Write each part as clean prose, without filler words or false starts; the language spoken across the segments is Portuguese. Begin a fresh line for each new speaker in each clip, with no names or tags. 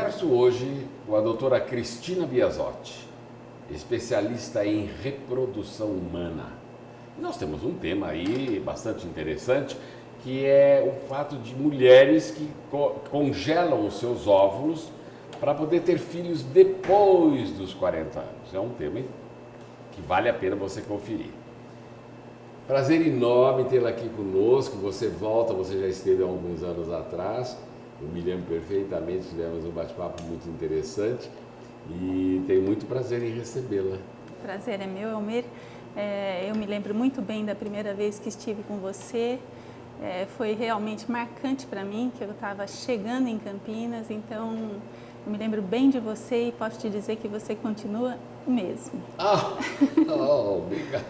converso hoje com a doutora Cristina Biasotti, especialista em reprodução humana. Nós temos um tema aí bastante interessante, que é o fato de mulheres que congelam os seus óvulos para poder ter filhos depois dos 40 anos. É um tema que vale a pena você conferir. Prazer enorme tê-la aqui conosco. Você volta, você já esteve há alguns anos atrás. Eu me lembro perfeitamente, tivemos um bate-papo muito interessante e tenho muito prazer em recebê-la.
O prazer é meu, Elmir. Eu me lembro muito bem da primeira vez que estive com você. Foi realmente marcante para mim, que eu estava chegando em Campinas, então eu me lembro bem de você e posso te dizer que você continua o mesmo.
Obrigado.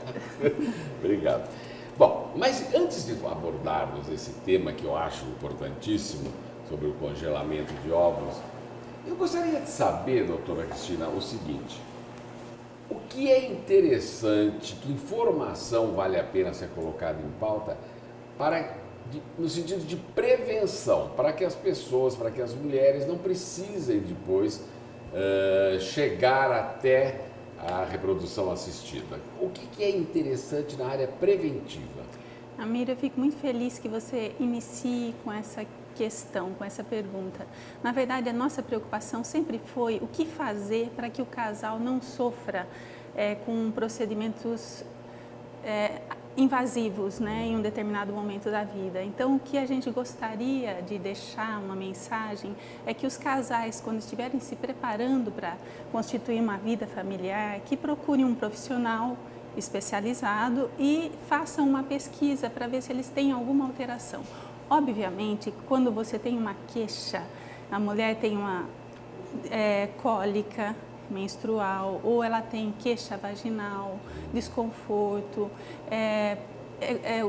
Obrigado. Bom, mas antes de abordarmos esse tema que eu acho importantíssimo, sobre o congelamento de óvulos, eu gostaria de saber, doutora Cristina, o seguinte: o que é interessante, que informação vale a pena ser colocada em pauta no sentido de prevenção, para que as pessoas, para que as mulheres não precisem depois chegar até a reprodução assistida? O que é interessante na área preventiva?
Amira, eu fico muito feliz que você inicie com essa questão, com essa pergunta. Na verdade, a nossa preocupação sempre foi o que fazer para que o casal não sofra com procedimentos invasivos, né, em um determinado momento da vida. Então, o que a gente gostaria de deixar uma mensagem é que os casais, quando estiverem se preparando para constituir uma vida familiar, que procurem um profissional especializado e façam uma pesquisa para ver se eles têm alguma alteração. Obviamente, quando você tem uma queixa, a mulher tem uma cólica menstrual, ou ela tem queixa vaginal, desconforto,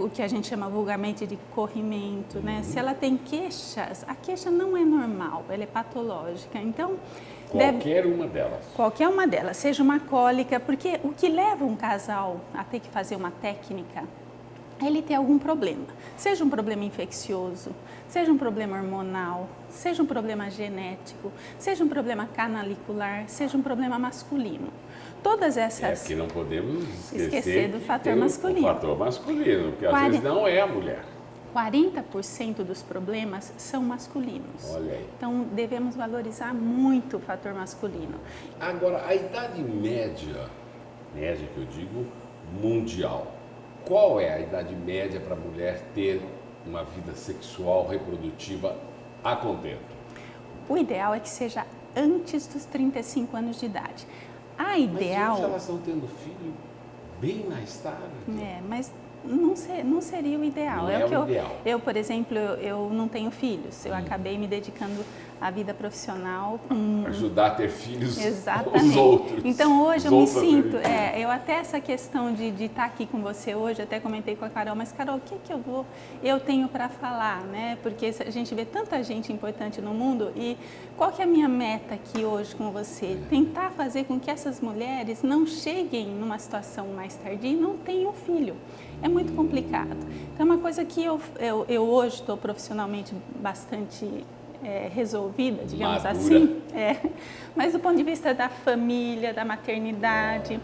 o que a gente chama vulgarmente de corrimento, né? Se ela tem queixas, a queixa não é normal, ela é patológica. Então, qualquer uma delas, seja uma cólica, porque o que leva um casal a ter que fazer uma técnica é ele ter algum problema, seja um problema infeccioso, seja um problema hormonal, seja um problema genético, seja um problema canalicular, seja um problema masculino. Todas essas...
porque não podemos
esquecer do fator masculino.
O fator masculino, porque às vezes não é a mulher.
40% dos problemas são masculinos.
Olha aí.
Então, devemos valorizar muito o fator masculino.
Agora, a idade média que eu digo, mundial, qual é a idade média para a mulher ter uma vida sexual reprodutiva a contento?
O ideal é que seja antes dos 35 anos de idade.
Mas hoje elas estão tendo filho bem mais tarde.
Mas não seria o ideal.
Não é o ideal.
Eu, por exemplo, eu não tenho filhos. Eu acabei me dedicando à vida profissional.
Ajudar a ter filhos
Exatamente.
Os outros.
Então, hoje eu me sinto... eu até essa questão de estar aqui com você hoje, até comentei com a Carol, mas Carol, o que eu tenho para falar, né? Porque a gente vê tanta gente importante no mundo e qual que é a minha meta aqui hoje com você? Tentar fazer com que essas mulheres não cheguem numa situação mais tardia e não tenham filho. É muito complicado. Então, é uma coisa que eu hoje estou profissionalmente bastante resolvida, digamos
madura.
Assim. Mas do ponto de vista da família, da maternidade,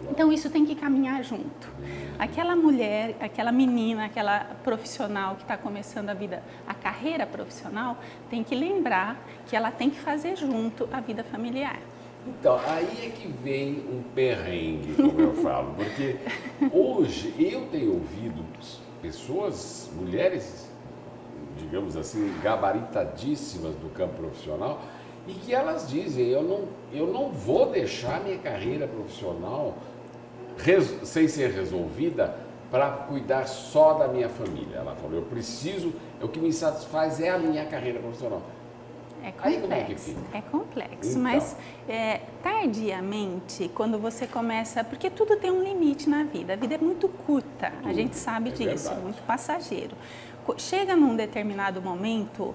então isso tem que caminhar junto. Aquela mulher, aquela menina, aquela profissional que está começando a carreira profissional, tem que lembrar que ela tem que fazer junto a vida familiar.
Então, aí é que vem um perrengue, como eu falo, porque hoje eu tenho ouvido pessoas, mulheres, digamos assim, gabaritadíssimas do campo profissional, e que elas dizem, eu não vou deixar minha carreira profissional sem ser resolvida para cuidar só da minha família. Ela falou, o que me satisfaz é a minha carreira profissional.
É complexo,
aí como é que fica?
É complexo,
então,
mas tardiamente, quando você começa, porque tudo tem um limite na vida, a vida é muito curta, a gente sabe disso,
verdade.
É muito passageiro. Chega num determinado momento,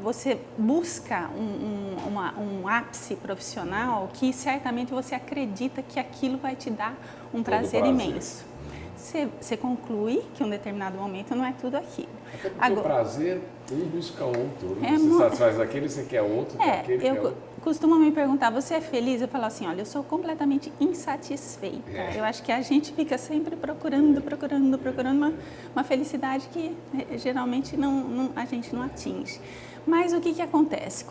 você busca um ápice profissional que certamente você acredita que aquilo vai te dar um prazer imenso. Você conclui que um determinado momento não é tudo aquilo.
Até porque o prazer, um busca outro.
É
Você satisfaz aquele, você quer outro, aquele quer outro.
Costumo me perguntar, você é feliz? Eu falo assim, olha, eu sou completamente insatisfeita. Eu acho que a gente fica sempre procurando uma felicidade que geralmente a gente não atinge. Mas o que acontece?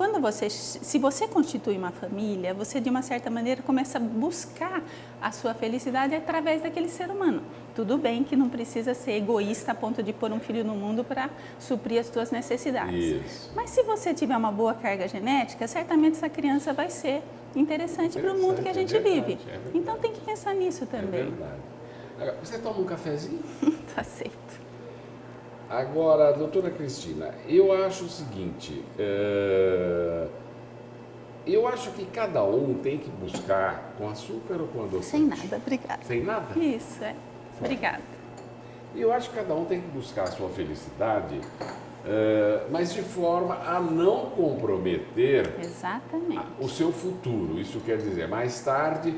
Se você constitui uma família, você de uma certa maneira começa a buscar a sua felicidade através daquele ser humano. Tudo bem que não precisa ser egoísta a ponto de pôr um filho no mundo para suprir as suas necessidades.
Isso.
Mas se você tiver uma boa carga genética, certamente essa criança vai ser interessante para o mundo que a gente vive. Então tem que pensar nisso também.
É verdade. Agora, você toma um cafezinho?
Tá certo.
Agora, doutora Cristina, eu acho o seguinte, eu acho que cada um tem que buscar com açúcar ou com adoçante?
Sem nada, obrigada.
Sem nada?
Isso, obrigada.
Eu acho que cada um tem que buscar a sua felicidade, mas de forma a não comprometer o seu futuro. Isso quer dizer, mais tarde,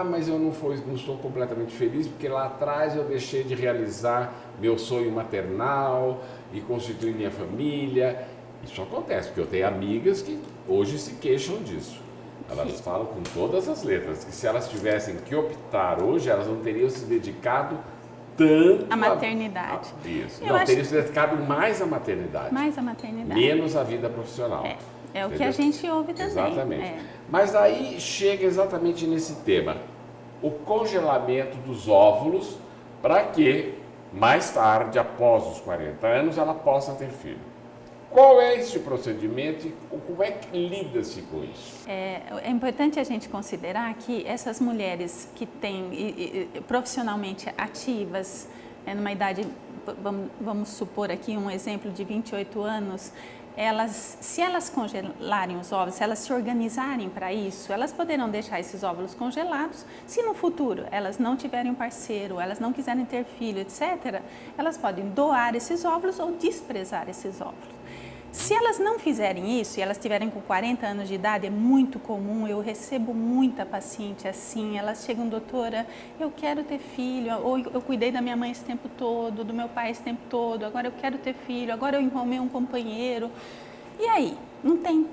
mas eu não estou completamente feliz porque lá atrás eu deixei de realizar meu sonho maternal e constituir minha família. Isso acontece, porque eu tenho amigas que hoje se queixam disso. Elas falam com todas as letras que se elas tivessem que optar hoje, elas não teriam se dedicado tanto
a maternidade.
Isso. Não, teriam se dedicado mais à maternidade.
Mais à maternidade.
Menos à vida profissional.
É o que a gente ouve também.
Exatamente. Mas aí chega exatamente nesse tema, o congelamento dos óvulos para que mais tarde, após os 40 anos, ela possa ter filho. Qual é esse procedimento e como é que lida-se com isso?
É importante a gente considerar que essas mulheres que têm profissionalmente ativas, numa idade, vamos supor aqui um exemplo de 28 anos, se elas congelarem os óvulos, se elas se organizarem para isso, elas poderão deixar esses óvulos congelados. Se no futuro elas não tiverem um parceiro, elas não quiserem ter filho, etc., elas podem doar esses óvulos ou desprezar esses óvulos. Se elas não fizerem isso e elas tiverem com 40 anos de idade, é muito comum, eu recebo muita paciente assim, elas chegam, doutora, eu quero ter filho, ou eu cuidei da minha mãe esse tempo todo, do meu pai esse tempo todo, agora eu quero ter filho, agora eu arrumei um companheiro. E aí? Não tem.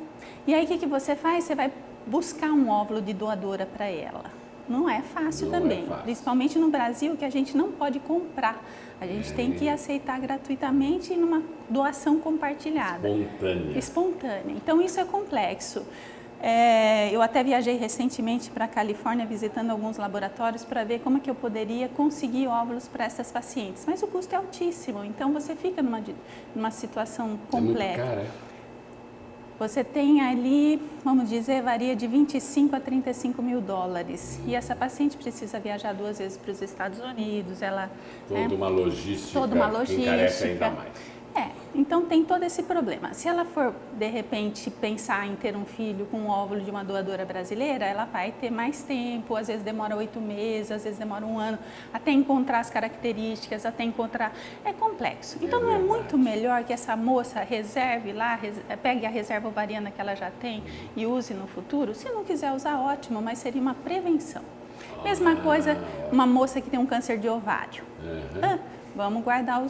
E aí o que você faz? Você vai buscar um óvulo de doadora para ela. Não é fácil também, principalmente no Brasil, que a gente não pode comprar. A gente tem que aceitar gratuitamente numa doação compartilhada. Espontânea. Então, isso é complexo. Eu até viajei recentemente para a Califórnia visitando alguns laboratórios para ver como é que eu poderia conseguir óvulos para essas pacientes. Mas o custo é altíssimo, então você fica numa situação complexa.
É muito caro,
Você tem ali, vamos dizer, varia de 25 a 35 mil dólares. E essa paciente precisa viajar 2 vezes para os Estados Unidos.
Toda uma logística que encarece ainda mais.
Então tem todo esse problema. Se ela for, de repente, pensar em ter um filho com um óvulo de uma doadora brasileira, ela vai ter mais tempo, às vezes demora 8 meses, às vezes demora 1 ano, até encontrar as características, até encontrar... É complexo. Então não é muito melhor que essa moça reserve lá, pegue a reserva ovariana que ela já tem e use no futuro? Se não quiser usar, ótimo, mas seria uma prevenção. Mesma coisa, uma moça que tem um câncer de ovário. Vamos guardar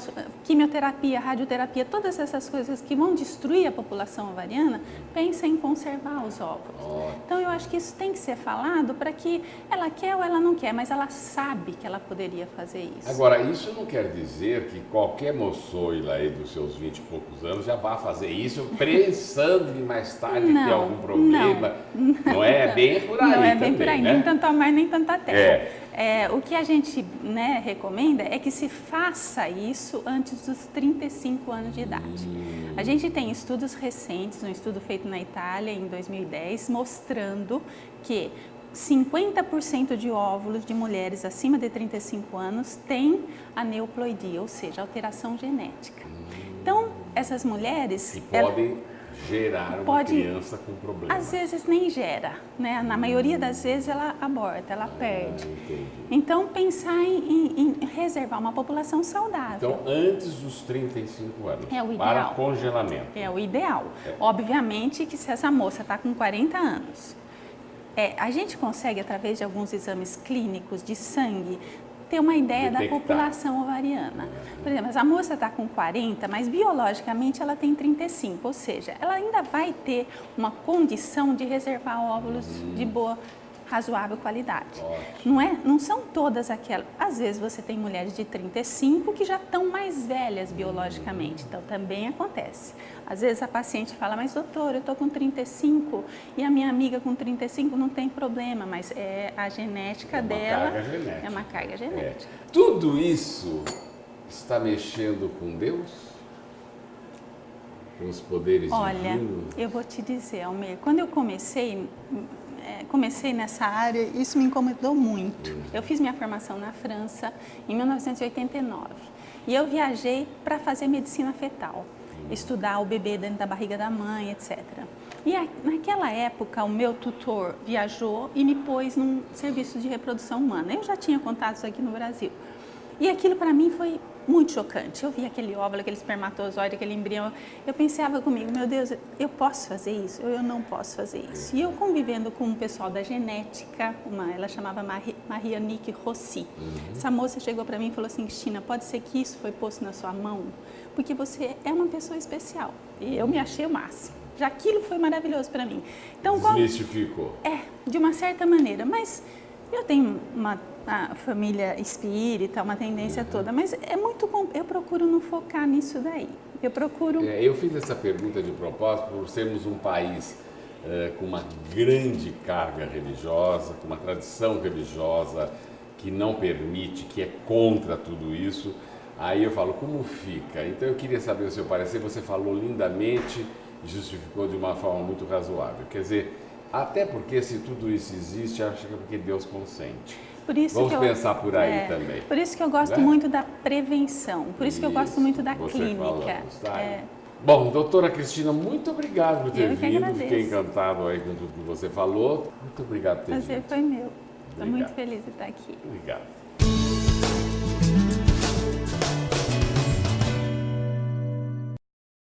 quimioterapia, radioterapia, todas essas coisas que vão destruir a população ovariana, pensa em conservar os óvulos. Então, eu acho que isso tem que ser falado para que ela quer ou ela não quer, mas ela sabe que ela poderia fazer isso.
Agora, isso não quer dizer que qualquer moçoila aí dos seus 20 e poucos anos já vá fazer isso pensando em mais tarde ter algum problema. Não é bem por aí.
Não é bem
também,
por aí,
né?
nem tanto a mar, nem tanta terra. O que a gente recomenda é que se faça isso antes dos 35 anos de idade. A gente tem estudos recentes, um estudo feito na Itália em 2010, mostrando que 50% de óvulos de mulheres acima de 35 anos têm aneuploidia, ou seja, alteração genética. Então, essas mulheres...
E podem gerar uma criança com problema.
Às vezes nem gera, né? Na maioria das vezes ela aborta, ela perde. Então, pensar em reservar uma população saudável.
Então, antes dos 35 anos,
é o ideal.
Para congelamento.
É o ideal. Obviamente que se essa moça está com 40 anos, a gente consegue, através de alguns exames clínicos de sangue, ter uma ideia da
detectar.
população ovariana. Por exemplo, a moça está com 40, mas biologicamente ela tem 35, ou seja, ela ainda vai ter uma condição de reservar óvulos de boa, razoável qualidade.
Ótimo.
Não são todas aquelas. Às vezes você tem mulheres de 35 que já estão mais velhas biologicamente, então também acontece. Às vezes a paciente fala, mas doutor, eu estou com 35 e a minha amiga com 35 não tem problema, mas é a genética dela. É uma carga genética.
Tudo isso está mexendo com Deus? Com os poderes divinos?
Olha, eu vou te dizer, Almir, quando eu comecei nessa área, isso me incomodou muito. Eu fiz minha formação na França em 1989 e eu viajei para fazer medicina fetal, estudar o bebê dentro da barriga da mãe, etc. E naquela época o meu tutor viajou e me pôs num serviço de reprodução humana. Eu já tinha contatos aqui no Brasil. E aquilo para mim foi muito chocante. Eu vi aquele óvulo, aquele espermatozoide, aquele embrião. Eu pensava comigo, meu Deus, eu posso fazer isso? Eu não posso fazer isso. E eu convivendo com o pessoal da genética, ela chamava Marianique Rossi. Essa moça chegou para mim e falou assim, Cristina, pode ser que isso foi posto na sua mão? Porque você é uma pessoa especial. E eu me achei o máximo. Já aquilo foi maravilhoso para mim. Então,
desmistificou.
De uma certa maneira. Mas eu tenho uma família espírita, uma tendência toda, mas eu procuro não focar nisso daí. Eu procuro...
Eu fiz essa pergunta de propósito por sermos um país com uma grande carga religiosa, com uma tradição religiosa que não permite, que é contra tudo isso. Aí eu falo, como fica? Então eu queria saber o seu parecer, você falou lindamente, justificou de uma forma muito razoável. Quer dizer, até porque se tudo isso existe, acho que é porque Deus consente. Vamos pensar por aí também.
Por isso que eu gosto muito da prevenção, por isso que eu gosto muito da clínica.
Falamos, tá? Bom, doutora Cristina, muito obrigado por ter vindo, fiquei encantado aí com tudo que você falou. Muito obrigado por ter vindo.
O prazer foi meu, estou muito feliz de estar aqui.
Obrigado.